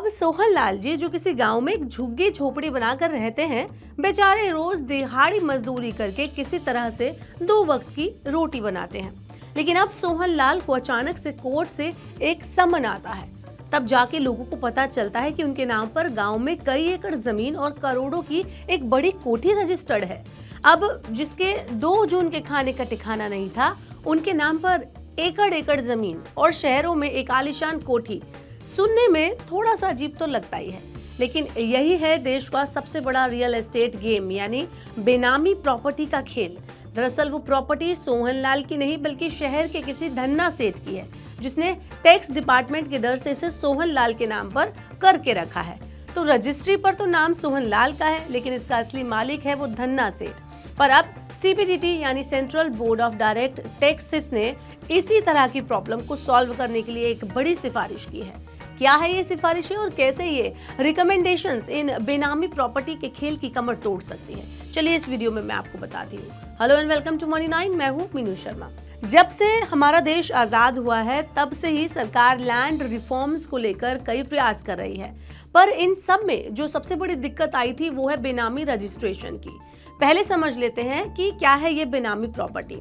अब सोहन लाल जी जो किसी गांव में एक झुग्गी झोपड़ी बनाकर रहते हैं, बेचारे रोज दिहाड़ी मजदूरी करके किसी तरह से 2 वक्त की रोटी बनाते हैं। लेकिन अब सोहन लाल को अचानक से कोर्ट से एक समन आता है। तब जाके लोगों को पता चलता है कि उनके नाम पर गांव में कई एकड़ जमीन और करोड़ों की एक बड़ी कोठी रजिस्टर्ड है। अब जिसके 2 जून के खाने का ठिकाना नहीं था, उनके नाम पर एकड़ एकड़ जमीन और शहरों में एक आलीशान कोठी। सुनने में थोड़ा सा अजीब तो लगता ही है, लेकिन यही है देश का सबसे बड़ा रियल एस्टेट गेम, यानी बेनामी प्रॉपर्टी का खेल। दरअसल वो प्रॉपर्टी सोहन लाल की नहीं बल्कि शहर के किसी धन्ना सेठ की है, जिसने टैक्स डिपार्टमेंट के डर से इसे सोहन लाल के नाम पर करके रखा है। तो रजिस्ट्री पर तो नाम सोहन लाल का है, लेकिन इसका असली मालिक है वो धन्ना सेठ। पर अब सीबीडीटी यानी central board of direct taxes ने इसी तरह की प्रॉब्लम को सॉल्व करने के लिए एक बड़ी सिफारिश की है। क्या है ये सिफारिशें और कैसे ये रिकमेंडेशंस इन बेनामी प्रॉपर्टी के खेल की कमर तोड़ सकती है, चलिए इस वीडियो में मैं आपको बताती हूँ। Hello and welcome to Money 9, मैं हूँ मीनू शर्मा। जब से हमारा देश आजाद हुआ है तब से ही सरकार लैंड रिफॉर्म्स को लेकर कई प्रयास कर रही है, पर इन सब में जो सबसे बड़ी दिक्कत आई थी वो है बेनामी रजिस्ट्रेशन की। पहले समझ लेते हैं कि क्या है ये बेनामी प्रॉपर्टी।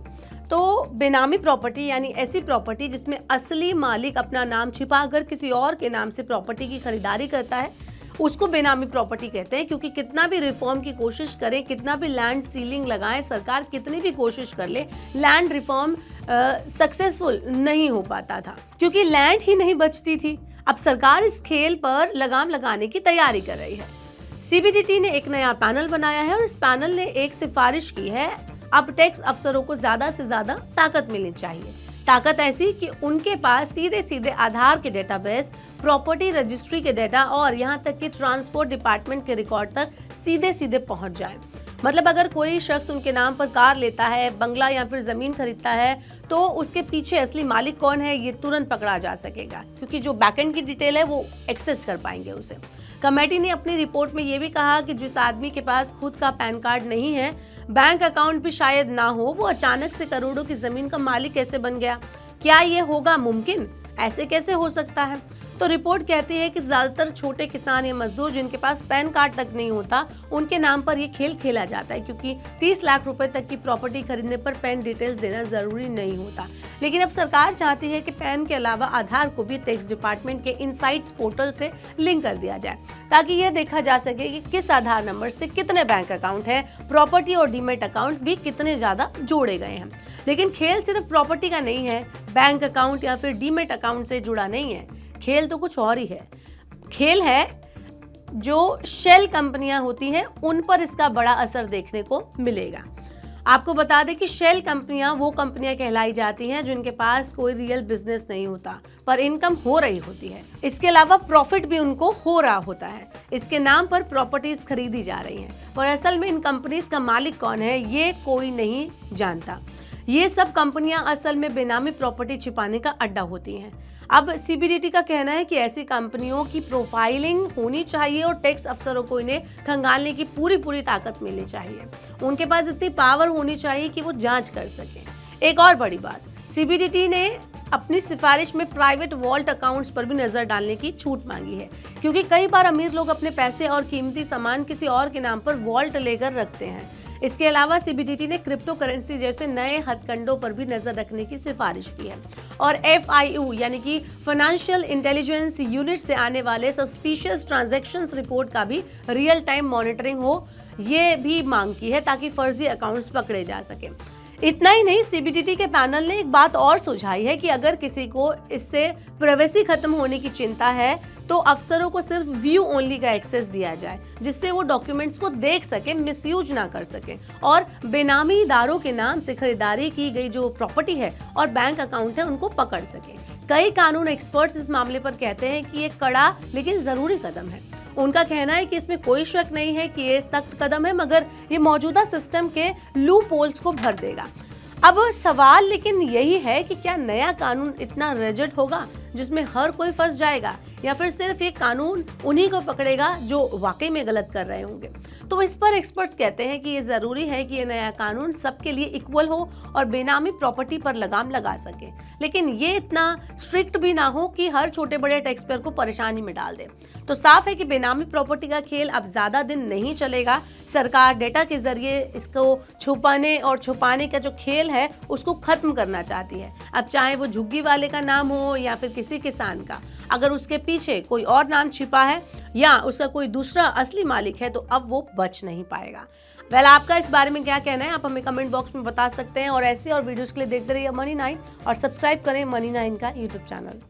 तो बेनामी प्रॉपर्टी यानी ऐसी प्रॉपर्टी जिसमें असली मालिक अपना नाम छिपाकर किसी और के नाम से प्रॉपर्टी की खरीदारी करता है, उसको बेनामी प्रॉपर्टी कहते हैं। क्योंकि कितना भी रिफॉर्म की कोशिश करें, कितना भी लैंड सीलिंग लगाएं, सरकार कितनी भी कोशिश कर ले, लैंड रिफॉर्म सक्सेसफुल नहीं हो पाता था, क्योंकि लैंड ही नहीं बचती थी। अब सरकार इस खेल पर लगाम लगाने की तैयारी कर रही है। सीबीडीटी ने एक नया पैनल बनाया है और इस पैनल ने एक सिफारिश की है। अब टैक्स अफसरों को ज्यादा से ज्यादा ताकत मिलनी चाहिए। ताकत ऐसी कि उनके पास सीधे सीधे आधार के डेटाबेस, प्रॉपर्टी रजिस्ट्री के डेटा और यहाँ तक कि ट्रांसपोर्ट डिपार्टमेंट के रिकॉर्ड तक सीधे सीधे पहुंच जाए। मतलब अगर कोई शख्स उनके नाम पर कार लेता है, बंगला या फिर जमीन खरीदता है, तो उसके पीछे असली मालिक कौन है ये तुरंत पकड़ा जा सकेगा, क्योंकि जो बैकएंड की डिटेल है वो एक्सेस कर पाएंगे उसे। कमेटी ने अपनी रिपोर्ट में ये भी कहा कि जिस आदमी के पास खुद का पैन कार्ड नहीं है, बैंक अकाउंट भी शायद ना हो, वो अचानक से करोड़ों की जमीन का मालिक कैसे बन गया? क्या ये होगा मुमकिन? ऐसे कैसे हो सकता है? तो रिपोर्ट कहती है कि ज्यादातर छोटे किसान या मजदूर जिनके पास पैन कार्ड तक नहीं होता, उनके नाम पर ये खेल खेला जाता है, क्योंकि 30 लाख रुपए तक की प्रॉपर्टी खरीदने पर पैन डिटेल्स देना जरूरी नहीं होता। लेकिन अब सरकार चाहती है कि पैन के अलावा आधार को भी टैक्स डिपार्टमेंट के इनसाइट्स पोर्टल से लिंक कर दिया जाए, ताकि यह देखा जा सके कि किस आधार नंबर से कितने बैंक अकाउंट है, प्रॉपर्टी और डीमेट अकाउंट भी कितने ज्यादा जोड़े गए हैं। लेकिन खेल सिर्फ प्रॉपर्टी का नहीं है, बैंक अकाउंट या फिर डीमेट अकाउंट से जुड़ा नहीं है। खेल तो कुछ और ही है। खेल है जो शेल कंपनियां होती हैं, उन पर इसका बड़ा असर देखने को मिलेगा। आपको बता दें कि शेल कंपनियां वो कंपनियां कहलाई जाती हैं जिनके पास कोई रियल बिजनेस नहीं होता, पर इनकम हो रही होती है। इसके अलावा प्रॉफिट भी उनको हो रहा होता है। इसके नाम पर प्रॉपर्टीज खरीदी जा रही हैं, और असल में इन कंपनीज का मालिक कौन है ये कोई नहीं जानता। ये सब कंपनियां असल में बेनामी प्रॉपर्टी छिपाने का अड्डा होती हैं। अब सीबीडीटी का कहना है कि ऐसी कंपनियों की प्रोफाइलिंग होनी चाहिए और टैक्स अफसरों को इन्हें खंगालने की पूरी ताकत मिलनी चाहिए। उनके पास इतनी पावर होनी चाहिए कि वो जांच कर सकें। एक और बड़ी बात, सीबीडीटी ने अपनी सिफारिश में प्राइवेट वॉल्ट अकाउंट्स पर भी नजर डालने की छूट मांगी है, क्योंकि कई बार अमीर लोग अपने पैसे और कीमती सामान किसी और के नाम पर वॉल्ट लेकर रखते हैं। इसके अलावा सीबीडीटी ने क्रिप्टो करेंसी जैसे नए हथकंडों पर भी नजर रखने की सिफारिश की है, और FIU यानी कि फाइनेंशियल इंटेलिजेंस यूनिट से आने वाले सस्पिशियस ट्रांजैक्शंस रिपोर्ट का भी रियल टाइम मॉनिटरिंग हो, ये भी मांग की है, ताकि फर्जी अकाउंट्स पकड़े जा सके। इतना ही नहीं, सीबीडीटी के पैनल ने एक बात और सुझाई है कि अगर किसी को इससे प्राइवेसी खत्म होने की चिंता है, तो अफसरों को सिर्फ व्यू ओनली का एक्सेस दिया जाए, जिससे वो डॉक्यूमेंट्स को देख सके, मिसयूज ना कर सके, और बेनामी दारों के नाम से खरीदारी की गई जो प्रॉपर्टी है और बैंक अकाउंट है उनको पकड़ सके। कई कानून एक्सपर्ट्स इस मामले पर कहते हैं कि ये कड़ा लेकिन जरूरी कदम है। उनका कहना है कि इसमें कोई शक नहीं है कि ये सख्त कदम है, मगर ये मौजूदा सिस्टम के लूप होल्स को भर देगा। अब सवाल लेकिन यही है कि क्या नया कानून इतना रिजिड होगा जिसमें हर कोई फंस जाएगा, या फिर सिर्फ ये कानून उन्हीं को पकड़ेगा जो वाकई में गलत कर रहे होंगे? तो इस पर एक्सपर्ट्स कहते हैं कि ये जरूरी है कि ये नया कानून सबके लिए इक्वल हो और बेनामी प्रॉपर्टी पर लगाम लगा सके, लेकिन ये इतना स्ट्रिक्ट भी ना हो कि हर छोटे बड़े टैक्स पेयर को परेशानी में डाल दे। तो साफ है कि बेनामी प्रॉपर्टी का खेल अब ज्यादा दिन नहीं चलेगा। सरकार डेटा के जरिए इसको छुपाने और छुपाने का जो खेल है उसको खत्म करना चाहती है। अब चाहे वो झुग्गी वाले का नाम हो या फिर किसी किसान का, अगर उसके पीछे कोई और नाम छिपा है या उसका कोई दूसरा असली मालिक है तो अब वो बच नहीं पाएगा। वेल, आपका इस बारे में क्या कहना है, आप हमें कमेंट बॉक्स में बता सकते हैं। और ऐसे और वीडियोस के लिए देखते रहिए मनी 9 और सब्सक्राइब करें मनी 9 का यूट्यूब चैनल।